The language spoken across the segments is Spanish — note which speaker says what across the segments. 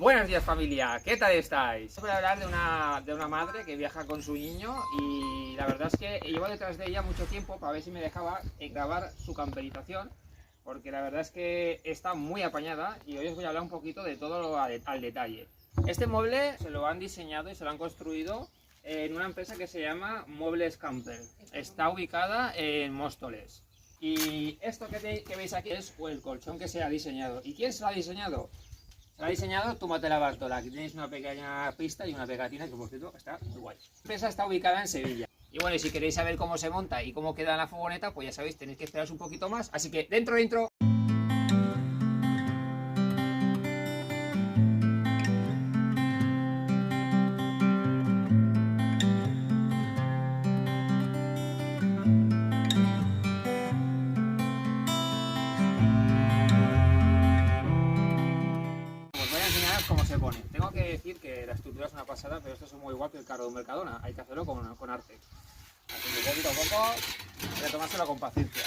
Speaker 1: Buenos días, familia, ¿qué tal estáis? Voy a hablar de una madre que viaja con su niño y la verdad es que llevo detrás de ella mucho tiempo para ver si me dejaba grabar su camperización, porque la verdad es que está muy apañada y hoy os voy a hablar un poquito de todo al detalle. Este mueble se lo han diseñado y se lo han construido en una empresa que se llama Muebles Camper. Está ubicada en Móstoles. Y esto que veis aquí es el colchón que se ha diseñado. ¿Y quién se lo ha diseñado? Se lo ha diseñado Tumatela Bartola. Aquí tenéis una pequeña pista y una pegatina que por cierto está muy guay. La empresa está ubicada en Sevilla. Y bueno, y si queréis saber cómo se monta y cómo queda la furgoneta, pues ya sabéis, tenéis que esperaros un poquito más. Así que dentro. Cómo se pone. Tengo que decir que la estructura es una pasada, pero esto es muy igual que el carro de un Mercadona. Hay que hacerlo con arte. Así que poquito a poco, hay que tomárselo con paciencia.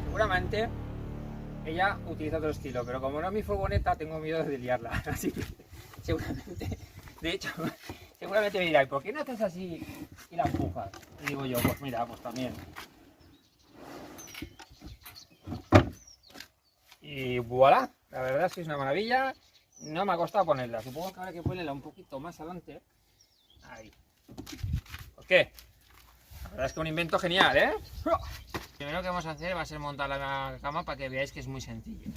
Speaker 1: Seguramente ella utiliza otro estilo, pero como no es mi furgoneta, tengo miedo de liarla. Así que seguramente me dirá, ¿por qué no haces así y la empujas? Y digo yo, pues mira, pues también. Y voilà, la verdad es que es una maravilla. No me ha costado ponerla. Supongo que habrá que ponerla un poquito más adelante. Ahí. ¿Por qué? La verdad es que un invento genial, ¿eh? Lo primero que vamos a hacer va a ser montar la cama para que veáis que es muy sencillo.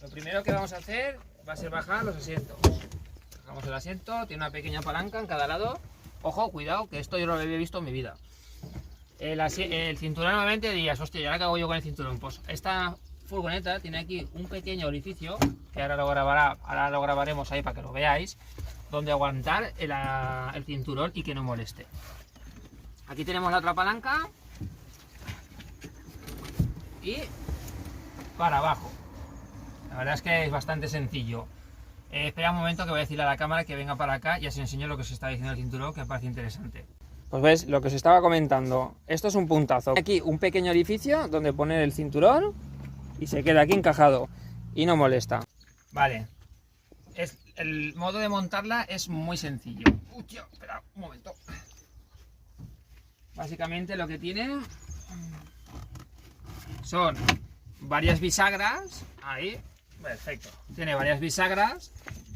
Speaker 1: Lo primero que vamos a hacer va a ser bajar los asientos. Bajamos el asiento, tiene una pequeña palanca en cada lado. Ojo, cuidado, que esto yo no lo había visto en mi vida. El cinturón normalmente dirías, hostia, ¿y ahora qué hago yo con el cinturón? Pues esta furgoneta tiene aquí un pequeño orificio, que ahora lo grabaremos ahí para que lo veáis, donde aguantar el cinturón y que no moleste. Aquí tenemos la otra palanca. Y para abajo. La verdad es que es bastante sencillo. Espera un momento que voy a decirle a la cámara que venga para acá y os enseño lo que os está diciendo el cinturón, que me parece interesante. Pues ves, lo que os estaba comentando, esto es un puntazo. Aquí un pequeño orificio donde poner el cinturón y se queda aquí encajado y no molesta. Vale, el modo de montarla es muy sencillo. Uy, tío, espera un momento. Básicamente lo que tiene son varias bisagras, ahí, perfecto, tiene varias bisagras,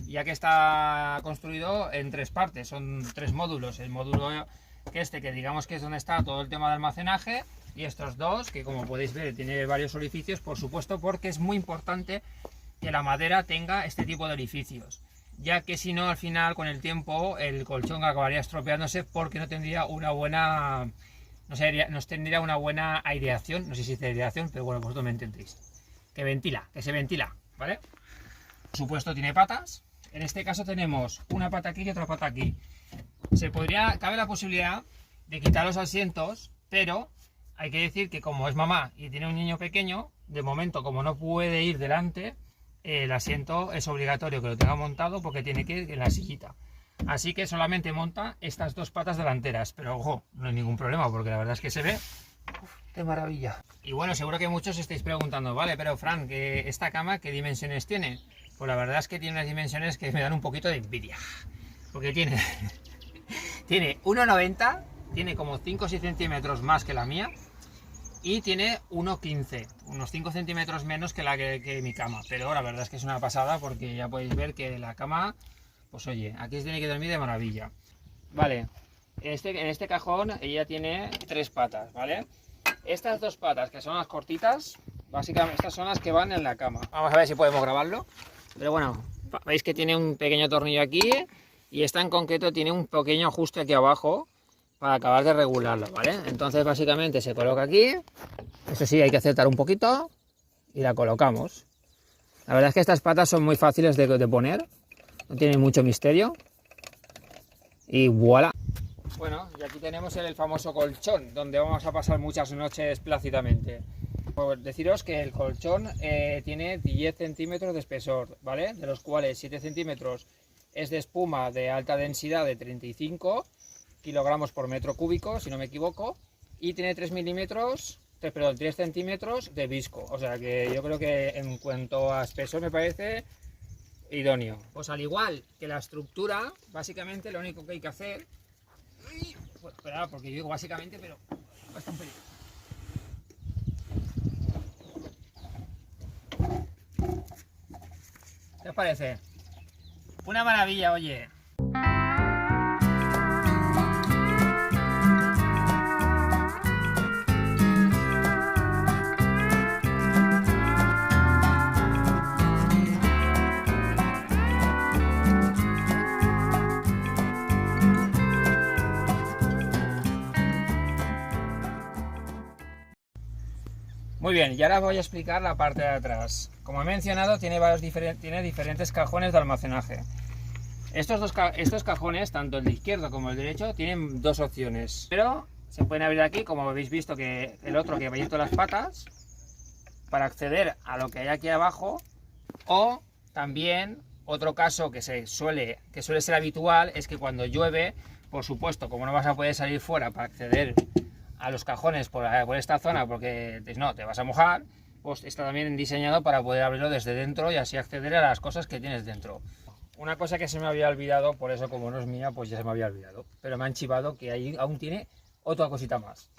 Speaker 1: ya que está construido en tres partes, son tres módulos, el módulo que digamos que es donde está todo el tema de almacenaje, y estos dos, que como podéis ver tiene varios orificios, por supuesto, porque es muy importante que la madera tenga este tipo de orificios, ya que si no, al final, con el tiempo, el colchón acabaría estropeándose porque no tendría una buena... nos tendría una buena aireación, no sé si es aireación, pero bueno, vosotros me entendéis. Que se ventila, ¿vale? Por supuesto tiene patas, en este caso tenemos una pata aquí y otra pata aquí. Cabe la posibilidad de quitar los asientos, pero hay que decir que como es mamá y tiene un niño pequeño, de momento como no puede ir delante, el asiento es obligatorio que lo tenga montado porque tiene que ir en la sillita. Así que solamente monta estas dos patas delanteras, pero ojo, no hay ningún problema porque la verdad es que se ve ¡qué maravilla! Y bueno, seguro que muchos estáis preguntando, vale, pero Fran, ¿esta cama qué dimensiones tiene? Pues la verdad es que tiene unas dimensiones que me dan un poquito de envidia, porque tiene 1,90, tiene como 5 o 6 centímetros más que la mía y tiene 1,15, unos 5 centímetros menos que que mi cama, pero la verdad es que es una pasada porque ya podéis ver que la cama... Pues oye, aquí se tiene que dormir de maravilla. Vale, en este cajón ella tiene tres patas, ¿vale? Estas dos patas, que son las cortitas, básicamente estas son las que van en la cama. Vamos a ver si podemos grabarlo. Pero bueno, veis que tiene un pequeño tornillo aquí y esta en concreto tiene un pequeño ajuste aquí abajo para acabar de regularlo, ¿vale? Entonces básicamente se coloca aquí. Eso sí, hay que acertar un poquito y la colocamos. La verdad es que estas patas son muy fáciles de poner. No tiene mucho misterio. Y voilà. Bueno, y aquí tenemos el famoso colchón, donde vamos a pasar muchas noches plácidamente. Pues deciros que el colchón tiene 10 centímetros de espesor, ¿vale? De los cuales 7 centímetros es de espuma de alta densidad de 35 kilogramos por metro cúbico, si no me equivoco, y tiene 3 centímetros de visco. O sea que yo creo que en cuanto a espesor me parece idóneo. Pues al igual que la estructura, básicamente lo único que hay que hacer... Pues espera, porque yo digo básicamente, pero basta un pelín. ¿Qué os parece? Una maravilla, oye. Muy bien, y ahora voy a explicar la parte de atrás. Como he mencionado, tiene diferentes cajones de almacenaje. Estos cajones, tanto el de izquierdo como el derecho, tienen dos opciones. Pero se pueden abrir aquí, como habéis visto que el otro que va abierto las patas, para acceder a lo que hay aquí abajo. O también, otro caso que suele ser habitual, es que cuando llueve, por supuesto, como no vas a poder salir fuera para acceder a los cajones por esta zona, porque no, te vas a mojar, pues está también diseñado para poder abrirlo desde dentro y así acceder a las cosas que tienes dentro. Una cosa que se me había olvidado, por eso como no es mía, pues ya se me había olvidado, pero me han chivado que ahí aún tiene otra cosita más.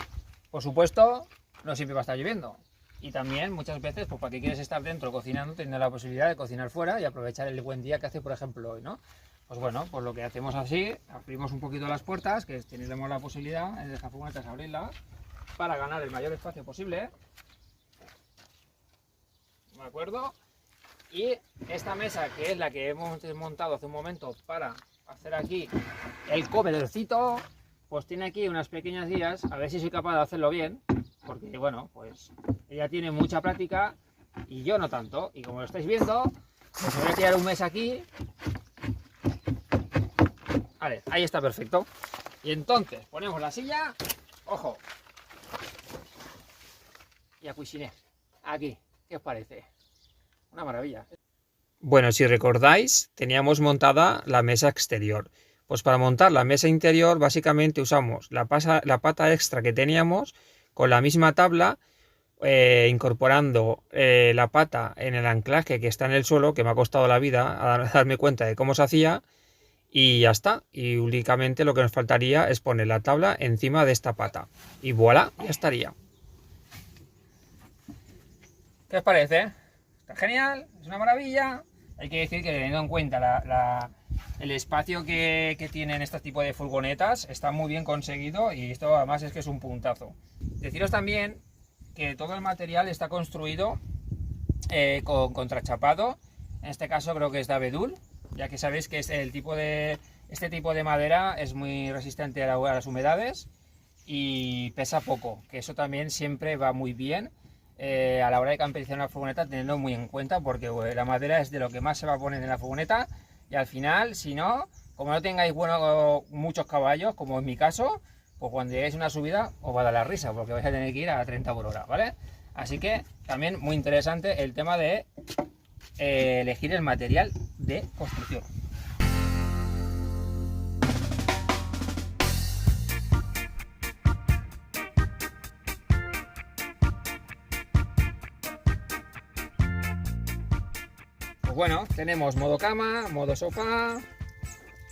Speaker 1: Por supuesto, no siempre va a estar lloviendo, y también muchas veces, pues para que quieres estar dentro cocinando, tienes la posibilidad de cocinar fuera y aprovechar el buen día que hace, por ejemplo, hoy, ¿no? Pues bueno, pues lo que hacemos así, abrimos un poquito las puertas, que tenemos la posibilidad en el furgonetas abrirlas para ganar el mayor espacio posible. ¿De acuerdo? Y esta mesa, que es la que hemos desmontado hace un momento para hacer aquí el comedorcito, pues tiene aquí unas pequeñas guías, a ver si soy capaz de hacerlo bien, porque bueno, pues ella tiene mucha práctica y yo no tanto. Y como lo estáis viendo, pues voy a tirar un mes aquí. Vale, ahí está perfecto. Y entonces ponemos la silla, ojo, y a cuisiné, aquí, ¿qué os parece? Una maravilla. Bueno, si recordáis, teníamos montada la mesa exterior. Pues para montar la mesa interior, básicamente usamos la pata extra que teníamos con la misma tabla, incorporando la pata en el anclaje que está en el suelo, que me ha costado la vida a darme cuenta de cómo se hacía. Y ya está, y únicamente lo que nos faltaría es poner la tabla encima de esta pata. Y voilà, ya estaría. ¿Qué os parece? Está genial, es una maravilla. Hay que decir que teniendo en cuenta el espacio que tienen este tipo de furgonetas, está muy bien conseguido y esto además es que es un puntazo. Deciros también que todo el material está construido con contrachapado. En este caso creo que es de abedul, ya que sabéis que este tipo de madera es muy resistente a las humedades y pesa poco, que eso también siempre va muy bien a la hora de camperizar una furgoneta, teniendo muy en cuenta, porque la madera es de lo que más se va a poner en la furgoneta y al final, si no, como no tengáis muchos caballos, como en mi caso, pues cuando lleguéis a una subida os va a dar la risa, porque vais a tener que ir a 30 por hora, ¿vale? Así que también muy interesante el tema de elegir el material de construcción. Pues bueno, tenemos modo cama, modo sofá,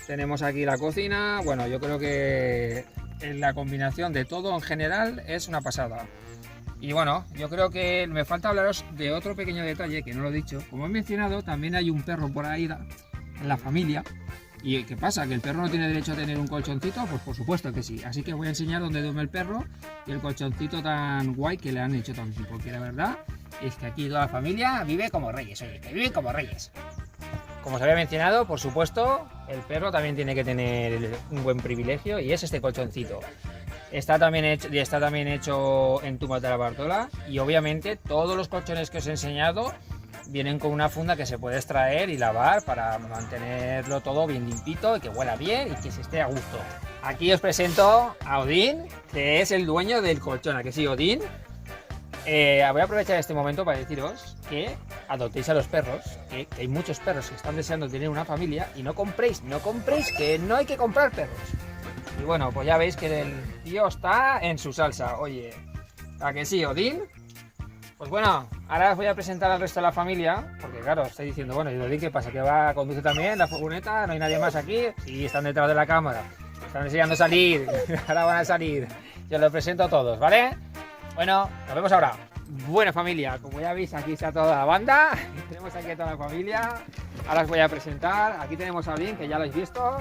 Speaker 1: tenemos aquí la cocina. Bueno, yo creo que la combinación de todo en general es una pasada. Y bueno, yo creo que me falta hablaros de otro pequeño detalle que no lo he dicho. Como he mencionado, también hay un perro por ahí en la familia. ¿Y qué pasa? ¿Que el perro no tiene derecho a tener un colchoncito? Pues por supuesto que sí. Así que voy a enseñar dónde duerme el perro y el colchoncito tan guay que le han hecho también. Porque la verdad es que aquí toda la familia vive como reyes. Oye, que viven como reyes. Como os había mencionado, por supuesto, el perro también tiene que tener un buen privilegio y es este colchoncito. Está también hecho en tumbas de la Bartola y obviamente todos los colchones que os he enseñado vienen con una funda que se puede extraer y lavar para mantenerlo todo bien limpito y que huela bien y que se esté a gusto. Aquí os presento a Odín, que es el dueño del colchón. ¿A que sí, Odín? Voy a aprovechar este momento para deciros que adoptéis a los perros, que hay muchos perros que están deseando tener una familia y no compréis, que no hay que comprar perros. Y bueno, pues ya veis que el tío está en su salsa. Oye, ¿a que sí, Odín? Pues bueno, ahora os voy a presentar al resto de la familia, porque claro, estoy diciendo, bueno, ¿y Odín qué pasa? ¿Que va a conducir también la furgoneta? ¿No hay nadie más aquí? Sí, están detrás de la cámara, están enseñando salir, ahora van a salir. Yo los presento a todos, ¿vale? Bueno, nos vemos ahora. Buena familia, como ya veis, aquí está toda la banda. Tenemos aquí a toda la familia. Ahora os voy a presentar. Aquí tenemos a Odín, que ya lo habéis visto.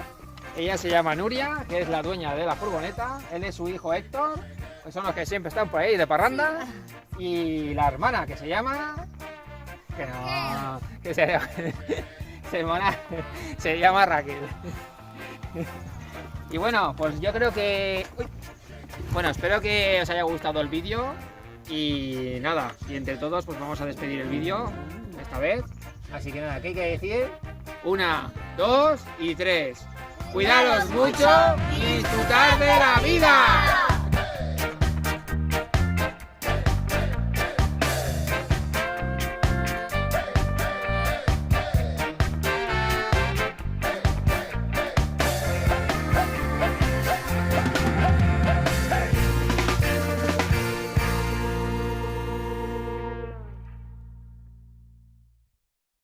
Speaker 1: Ella se llama Nuria, que es la dueña de la furgoneta. Él es su hijo Héctor, que son los que siempre están por ahí de parranda. Y la hermana, que se llama... Que no... Que se llama Raquel. Y bueno, pues yo creo que... Uy. Bueno, espero que os haya gustado el vídeo. Y nada, y entre todos pues vamos a despedir el vídeo esta vez. Así que nada, ¿qué hay que decir? 1, 2 y 3. Cuidaros mucho y disfrutar de la vida.